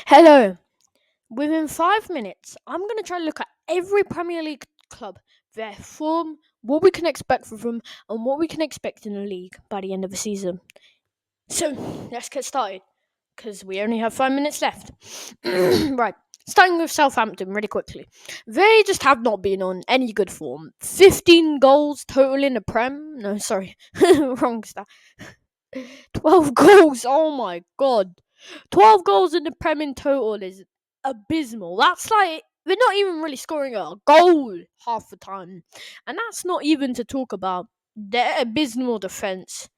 Hello. Within 5 minutes, I'm going to try to look at every Premier League club, their form, what we can expect from them, and what we can expect in the league by the end of the season. So, let's get started, because we only have 5 minutes left. Right. Starting with Southampton really quickly. They just have not been on any good form. 15 goals total in the Prem. No, sorry. Wrong stat. 12 goals. Oh my god. 12 goals in the Prem in total is abysmal. That's like they're not even really scoring a goal half the time. And that's not even to talk about their abysmal defence.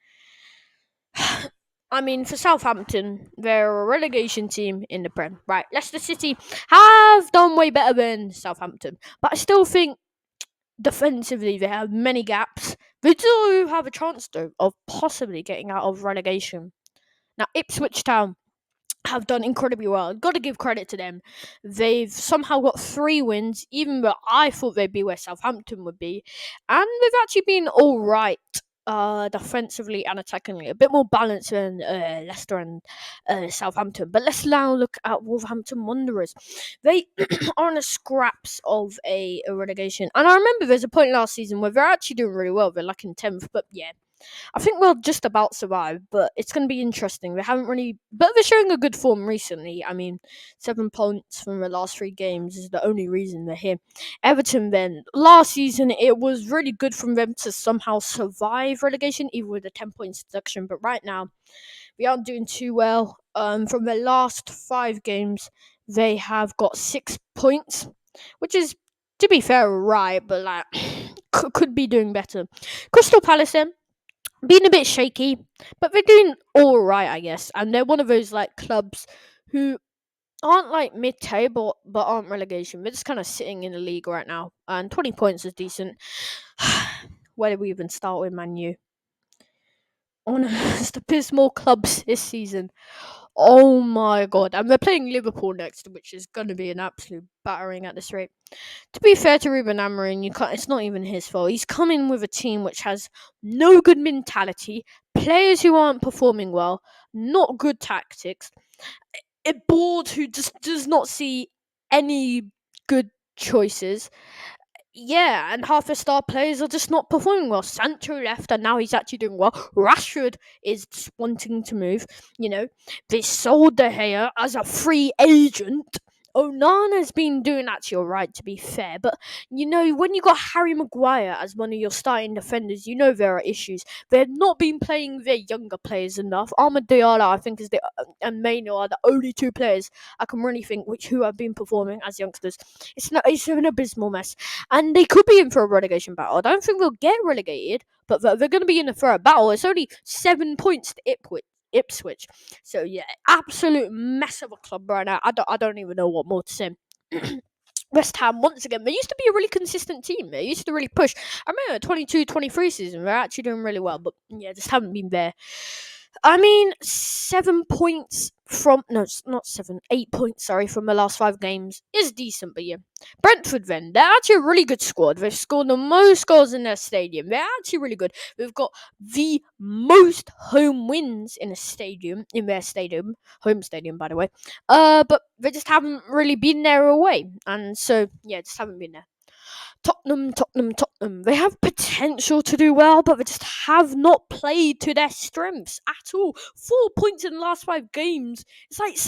I mean, for Southampton, they're a relegation team in the Prem. Right, Leicester City have done way better than Southampton. But I still think defensively they have many gaps. They do have a chance, though, of possibly getting out of relegation. Now, Ipswich Town have done incredibly well. Got to give credit to them. They've somehow got 3 wins, even though I thought they'd be where Southampton would be, and they've actually been all right. Defensively and attackingly, a bit more balanced than Leicester and Southampton. But let's now look at Wolverhampton Wanderers. They are on the scraps of a relegation, and I remember there's a point last season where they're actually doing really well. They're like in 10th, but yeah, I think we'll just about survive, but it's going to be interesting. They haven't really, but they're showing a good form recently. I mean, 7 points from the last 3 games is the only reason they're here. Everton, then, last season, it was really good from them to somehow survive relegation, even with a 10 points deduction, but right now, we aren't doing too well. From the last 5 games, they have got 6 points, which is, to be fair, right, but like, could be doing better. Crystal Palace, then, being a bit shaky, but they're doing all right, I guess. And they're one of those like clubs who aren't like mid-table but aren't relegation. They're just kind of sitting in the league right now, and 20 points is decent. Where do we even start with Man U? One of the most abysmal clubs this season. Oh my god! And they're playing Liverpool next, which is going to be an absolute battering at this rate. To be fair to Ruben Amorim, you can't. It's not even his fault. He's come in with a team which has no good mentality, players who aren't performing well, not good tactics, a board who just does not see any good choices. Yeah, and half the star players are just not performing well. Sancho left, and now he's actually doing well. Rashford is just wanting to move. They sold De Gea as a free agent. Onana's been doing actually alright, to be fair. But, when you got Harry Maguire as one of your starting defenders, there are issues. They've not been playing their younger players enough. Ahmad Diallo, I think, and Maino are the only 2 players I can really think who have been performing as youngsters. It's an abysmal mess, and they could be in for a relegation battle. I don't think they'll get relegated, but they're going to be in for a battle. It's only 7 points to Ipswich. So yeah, absolute mess of a club right now. I don't even know what more to say. West Ham, once again, they used to be a really consistent team. They used to really push. I remember 22-23 season, they're actually doing really well, but yeah, just haven't been there. I mean, 7 points from no, it's not 7, 8 points. Sorry, from the last 5 games is decent, but yeah. Brentford, then they're actually a really good squad. They've scored the most goals in their stadium. They're actually really good. They've got the most home wins in their stadium, home stadium, by the way. But they just haven't really been there away, and so yeah, just haven't been there. Tottenham. They have potential to do well, but they just have not played to their strengths at all. 4 points in the last 5 games. It's like it's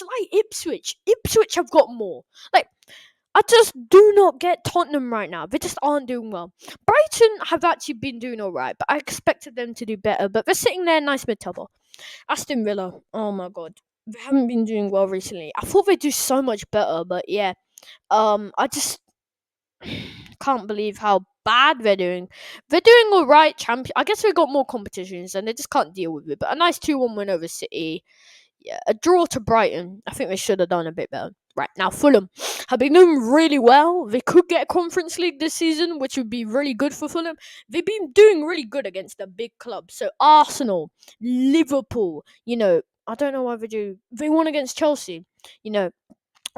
like Ipswich. Ipswich have got more. Like, I just do not get Tottenham right now. They just aren't doing well. Brighton have actually been doing alright, but I expected them to do better. But they're sitting there nice mid-table. Aston Villa. Oh my god. They haven't been doing well recently. I thought they'd do so much better, but yeah. I just can't believe how bad they're doing. They're doing all right. I guess they've got more competitions and they just can't deal with it. But a nice 2-1 win over City. Yeah, a draw to Brighton. I think they should have done a bit better. Right, now Fulham have been doing really well. They could get a Conference League this season, which would be really good for Fulham. They've been doing really good against the big clubs. So Arsenal, Liverpool, I don't know why they do. They won against Chelsea,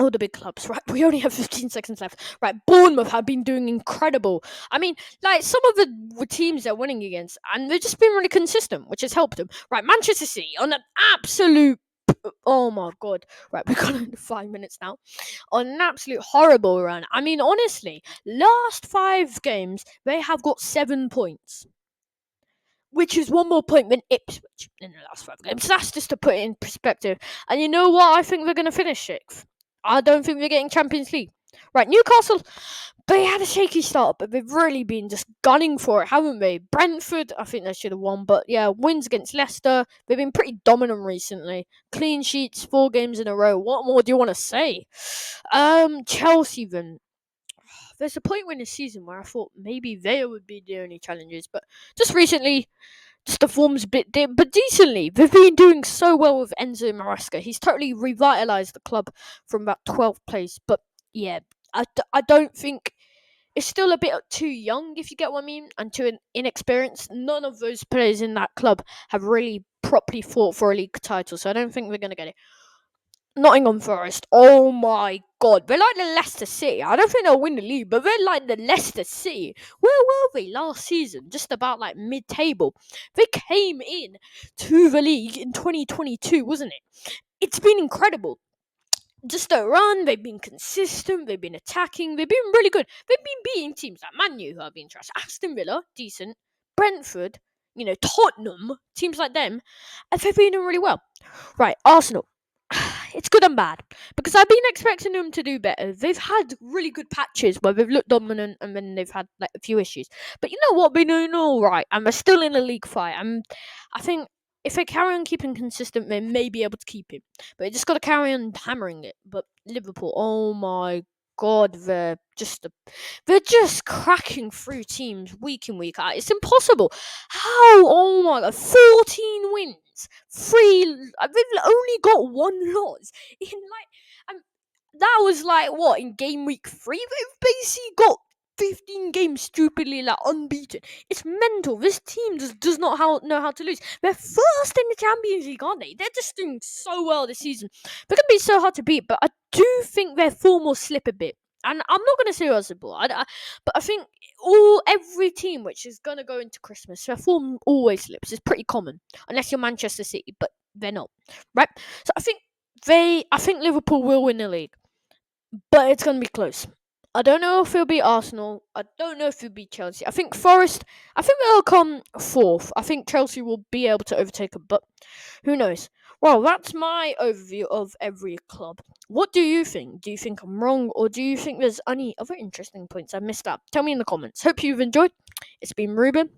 all the big clubs, right? We only have 15 seconds left. Right, Bournemouth have been doing incredible. I mean, like, some of the teams they're winning against, and they've just been really consistent, which has helped them. Right, Manchester City on an absolute Oh my god. Right, we've got under 5 minutes now. On an absolute horrible run. I mean, honestly, last 5 games, they have got 7 points, which is one more point than Ipswich in the last 5 games. That's just to put it in perspective. And you know what? I think they're going to finish 6th. I don't think they're getting Champions League. Right, Newcastle, they had a shaky start, but they've really been just gunning for it, haven't they? Brentford, I think they should have won, but yeah, wins against Leicester. They've been pretty dominant recently. Clean sheets, 4 games in a row. What more do you want to say? Chelsea then. There's a point in the season where I thought maybe they would be the only challengers, but just recently, just the form's a bit dim, but decently. They've been doing so well with Enzo Maresca. He's totally revitalised the club from about 12th place. But yeah, I don't think it's still a bit too young, if you get what I mean, and too inexperienced. None of those players in that club have really properly fought for a league title, so I don't think we're going to get it. Nottingham Forest, oh my god, they're like the Leicester City. I don't think they'll win the league, but they're like the Leicester City. Where were they last season? Just about like mid-table. They came in to the league in 2022, wasn't it? It's been incredible. Just a run, they've been consistent, they've been attacking, they've been really good. They've been beating teams like Man U, who have been trash, Aston Villa, decent, Brentford, Tottenham, teams like them, and they've been doing really well. Right, Arsenal. It's good and bad because I've been expecting them to do better. They've had really good patches where they've looked dominant and then they've had like a few issues. But you know what? They're doing all right and they're still in a league fight. And I think if they carry on keeping consistent, they may be able to keep it. But they just got to carry on hammering it. But Liverpool, oh my god, they're just cracking through teams week in week out. It's impossible. How? Oh my god, 14 wins. They've only got one loss in that was like what in game week 3. They've basically got 15 games stupidly unbeaten. It's mental. This team just does not know how to lose. They're first in the Champions League, aren't they? They're just doing so well this season. They're gonna be so hard to beat, but I do think their form will slip a bit. And I'm not gonna say Arsenal, but I think every team which is gonna go into Christmas, their form always slips. It's pretty common, unless you're Manchester City, but they're not, right? So I think Liverpool will win the league, but it's gonna be close. I don't know if it'll be Arsenal. I don't know if it'll be Chelsea. I think Forest. I think they'll come 4th. I think Chelsea will be able to overtake them, but who knows? Well, that's my overview of every club. What do you think? Do you think I'm wrong, or do you think there's any other interesting points I missed out? Tell me in the comments. Hope you've enjoyed. It's been Ruben.